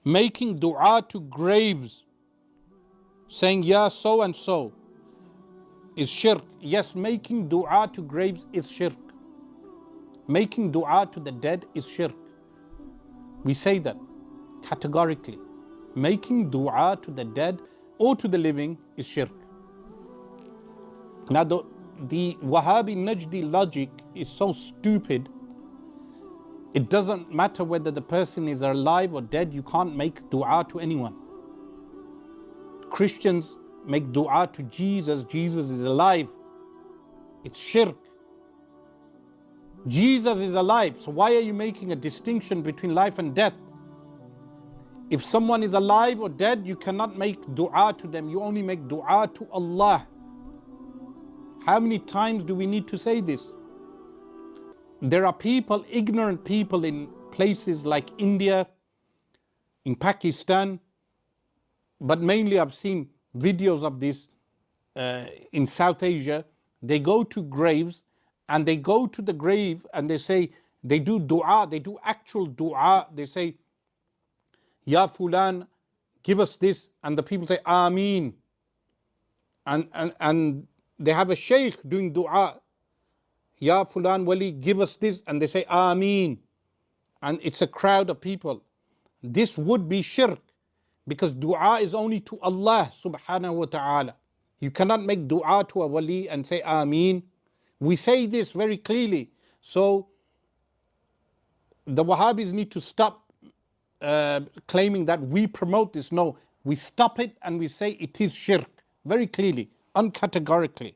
Making dua to graves, saying ya so and so, is shirk. Yes, making dua to graves is shirk. Making dua to the dead is shirk. We say that categorically. Making dua to the dead or to the living is shirk. Now the Wahhabi Najdi logic is so stupid. It doesn't matter whether the person is alive or dead, you can't make dua to anyone. Christians make dua to Jesus, Jesus is alive. It's shirk. Jesus is alive, so why are you making a distinction between life and death? If someone is alive or dead, you cannot make dua to them, you only make dua to Allah. How many times do we need to say this? There are people, ignorant people in places like India, in Pakistan, but mainly I've seen videos of this in South Asia. They go to graves and they go to the grave and they say, they do dua, they do actual dua. They say, Ya Fulan, give us this. And the people say, Ameen. And they have a sheikh doing dua. Ya Fulan Wali, give us this. And they say, Ameen. And it's a crowd of people. This would be shirk, because dua is only to Allah subhanahu wa ta'ala. You cannot make dua to a wali and say Ameen. We say this very clearly. So the Wahhabis need to stop claiming that we promote this. No, we stop it and we say it is shirk very clearly, uncategorically.